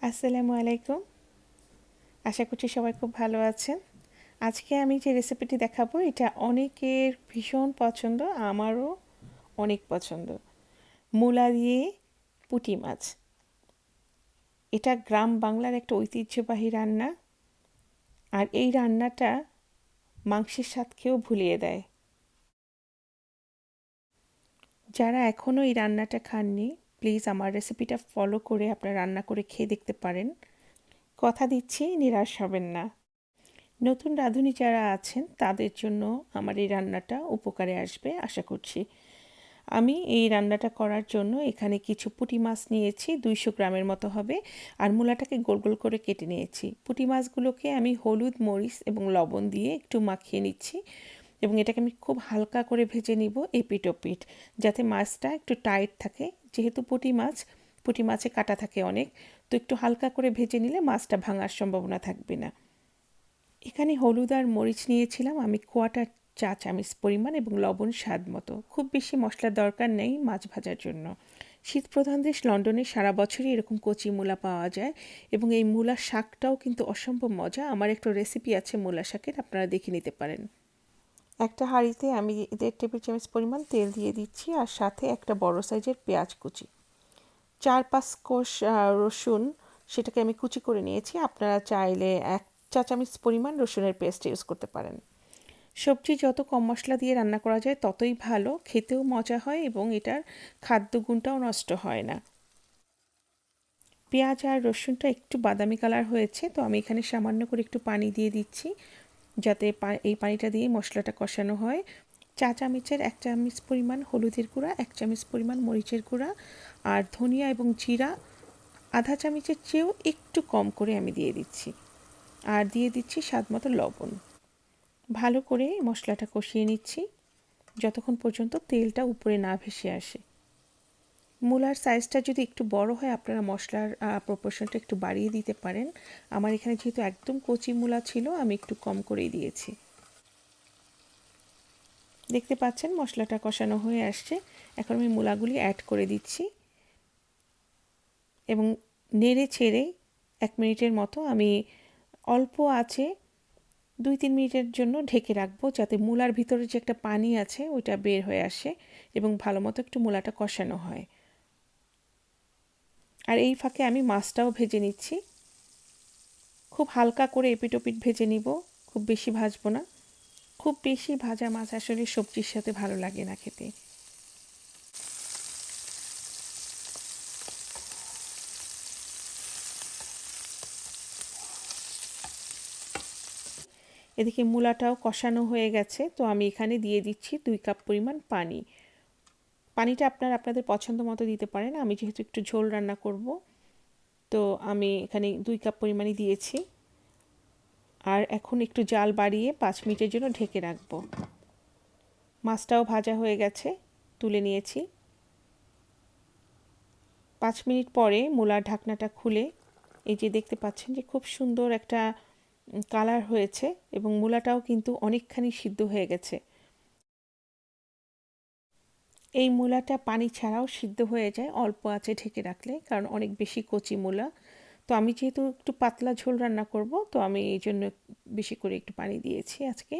আসসালামু আলাইকুম। আশা করছি সবাই খুব ভালো আছেন। আজকে আমি যে রেসিপিটি দেখাবো এটা অনেকের ভীষণ পছন্দ, আমারও অনেক পছন্দ। মূলা দিয়ে পুঁটি মাছ। এটা গ্রাম বাংলার একটা ঐতিহ্যবাহী রান্না। আর এই রান্নাটা মাংসের স্বাদকেও ভুলিয়ে দেয়। যারা এখনও এই রান্নাটা খাননি, প্লিজ আমার রেসিপিটা ফলো করে আপনারা রান্না করে খেয়ে দেখতে পারেন। কথা দিচ্ছি নিরাশ হবেন না। নতুন রাঁধুনি যারা আছেন তাদের জন্য আমার এই রান্নাটা উপকারে আসবে আশা করছি। আমি এই রান্নাটা করার জন্য এখানে কিছু পুঁটি মাছ নিয়েছি, 200 গ্রামের মতো হবে। আর মূলাটাকে গোল গোল করে কেটে নিয়েছি। পুঁটি মাছগুলোকে আমি হলুদ, মরিচ এবং লবণ দিয়ে একটু মাখিয়ে নিচ্ছি এবং এটাকে আমি খুব হালকা করে ভেজে নিব এপিঠ ওপিঠ, যাতে মাছটা একটু টাইট থাকে। যেহেতু পুঁটি মাছে কাটা থাকে অনেক, তো একটু হালকা করে ভেজে নিলে মাছটা ভাঙার সম্ভাবনা থাকবে না। এখানে হলুদ আর মরিচ নিয়েছিলাম আমি কোয়াটার চা চামচ পরিমাণ এবং লবণ স্বাদ মতো। খুব বেশি মশলার দরকার নেই মাছ ভাজার জন্য। শীতপ্রধান দেশ লন্ডনে সারা বছরই এরকম কচি মূলা পাওয়া যায় এবং এই মূলা শাকটাও কিন্তু অসম্ভব মজা। আমার একটা রেসিপি আছে মূলা শাকের, আপনারা দেখে নিতে পারেন। একটা হাঁড়িতে আমি 1.5 টেবিল চামচ পরিমাণ তেল দিয়ে দিচ্ছি আর সাথে একটা বড় সাইজের পেঁয়াজ কুচি, 4-5 কোষ রসুন, সেটাকে আমি কুচি করে নিয়েছি। আপনারা চাইলে 1 চা চামচ পরিমাণ রসুনের পেস্ট ইউজ করতে পারেন। সবজি যত কম মশলা দিয়ে রান্না করা যায় ততই ভালো, খেতেও মজা হয় এবং এটার খাদ্যগুণটাও নষ্ট হয় না। পেঁয়াজ আর রসুনটা একটু বাদামি কালার হয়েছে, তো আমি এখানে সামান্য করে একটু পানি দিয়ে দিচ্ছি, যাতে এই পানিটা দিয়ে মশলাটা কষানো হয়। চা চামচের 1 চামচ পরিমাণ হলুদের গুঁড়া, 1 চামচ পরিমাণ মরিচের গুঁড়া আর ধনিয়া এবং জিরা আধা চামচের চেয়েও একটু কম করে আমি দিয়ে দিচ্ছি। আর দিয়ে দিচ্ছি স্বাদ মতো লবণ। ভালো করে মশলাটা কষিয়ে নিচ্ছি যতক্ষণ পর্যন্ত তেলটা উপরে না ভেসে আসে। মূলার সাইজটা যদি একটু বড় হয় আপনারা মশলার প্রপোর্শনটা একটু বাড়িয়ে দিতে পারেন। আমার এখানে যেহেতু একদম কচি মূলা ছিল আমি একটু কম করেই দিয়েছি। দেখতে পাচ্ছেন মশলাটা কষানো হয়ে আসছে। এখন আমি মূলাগুলি অ্যাড করে দিচ্ছি এবং নেড়ে ছেড়ে 1 মিনিটের মতো আমি অল্প আঁচে 2-3 মিনিটের জন্য ঢেকে রাখবো, যাতে মূলার ভিতরে যে একটা পানি আছে ওইটা বের হয়ে আসে এবং ভালো মতো একটু মূলাটা কষানো হয়। আর এই ফাঁকে আমি মাছটাও ভেজে নিচ্ছি। খুব হালকা করে এপিঠ ওপিঠ ভেজে নিব, খুব বেশি ভাজবো না। খুব বেশি ভাজা মাছ আসলে সবজির সাথে ভালো লাগে না খেতে। এদিকে মূলাটাও কষানো হয়ে গেছে, তো আমি এখানে দিয়ে দিচ্ছি 2 কাপ পরিমাণ পানি। পানিটা আপনারা আপনাদের পছন্দ মতো দিতে পারেন। আমি যেহেতু একটু ঝোল রান্না করব, তো আমি এখানে 2 কাপ পরিমাণই দিয়েছি। আর এখন একটু জাল বাড়িয়ে 5 মিনিটের জন্য ঢেকে রাখবো। মাছটাও ভাজা হয়ে গেছে, তুলে নিয়েছি। 5 মিনিট পরে মূলার ঢাকনাটা খুলে এই যে দেখতে পাচ্ছেন যে খুব সুন্দর একটা কালার হয়েছে এবং মূলাটাও কিন্তু অনেকখানি সিদ্ধ হয়ে গেছে। এই মূলাটা পানি ছাড়াও সিদ্ধ হয়ে যায় অল্প আঁচে ঢেকে রাখলে, কারণ অনেক বেশি কচি মূলা। তো আমি যেহেতু একটু পাতলা ঝোল রান্না করব, তো আমি এই জন্য বেশি করে একটু পানি দিয়েছি আজকে,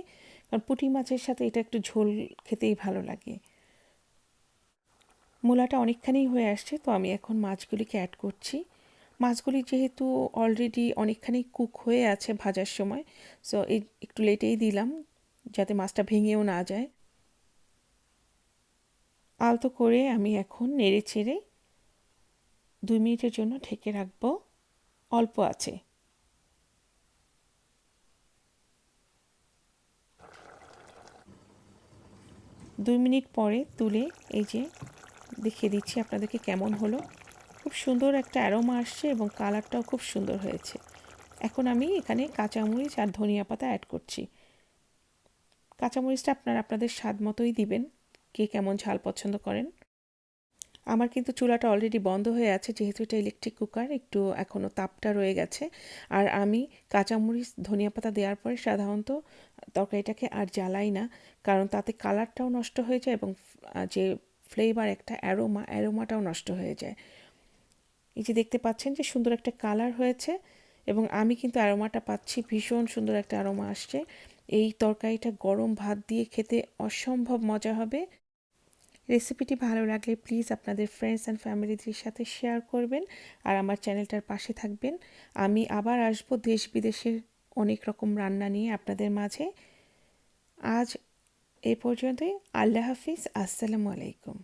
কারণ পুঁটি মাছের সাথে এটা একটু ঝোল খেতেই ভালো লাগে। মূলাটা অনেকখানি হয়ে আসছে, তো আমি এখন মাছগুলিকে অ্যাড করছি। মাছগুলি যেহেতু অলরেডি অনেকখানি কুক হয়ে আছে ভাজার সময়, সো এই একটু লেটেই দিলাম যাতে মাছটা ভেঙেও না যায়। আলতো করে আমি এখন নেড়ে চেড়ে 2 মিনিটের জন্য ঢেকে রাখবো অল্প আছে। 2 মিনিট পরে তুলে এই যে দেখিয়ে দিচ্ছি আপনাদেরকে কেমন হলো। খুব সুন্দর একটা অ্যারোমা আসছে এবং কালারটাও খুব সুন্দর হয়েছে। এখন আমি এখানে কাঁচামরিচ আর ধনিয়া পাতা অ্যাড করছি। কাঁচামরিচটা আপনারা আপনাদের স্বাদ মতোই দিবেন, কে কেমন ঝাল পছন্দ করেন। আমার কিন্তু চুলাটা অলরেডি বন্ধ হয়ে আছে, যেহেতু এটা ইলেকট্রিক কুকার, একটু এখনও তাপটা রয়ে গেছে। আর আমি কাঁচামরিচ ধনিয়া পাতা দেওয়ার পরে সাধারণত তরকারিটাকে আর জ্বালাই না, কারণ তাতে কালারটাও নষ্ট হয়ে যায় এবং যে ফ্লেভার একটা অ্যারোমাটাও নষ্ট হয়ে যায়। এই যে দেখতে পাচ্ছেন যে সুন্দর একটা কালার হয়েছে এবং আমি কিন্তু অ্যারোমাটা পাচ্ছি, ভীষণ সুন্দর একটা অ্যারোমা আসছে। এই তরকারিটা গরম ভাত দিয়ে খেতে অসম্ভব মজা হবে। রেসিপিটি ভালো লাগলে প্লিজ আপনাদের ফ্রেন্ডস অ্যান্ড ফ্যামিলিদের সাথে শেয়ার করবেন আর আমার চ্যানেলটার পাশে থাকবেন। আমি আবার আসবো দেশ বিদেশের অনেক রকম রান্না নিয়ে আপনাদের মাঝে। আজ এ পর্যন্তই। আল্লাহ হাফিজ। আসসালামু আলাইকুম।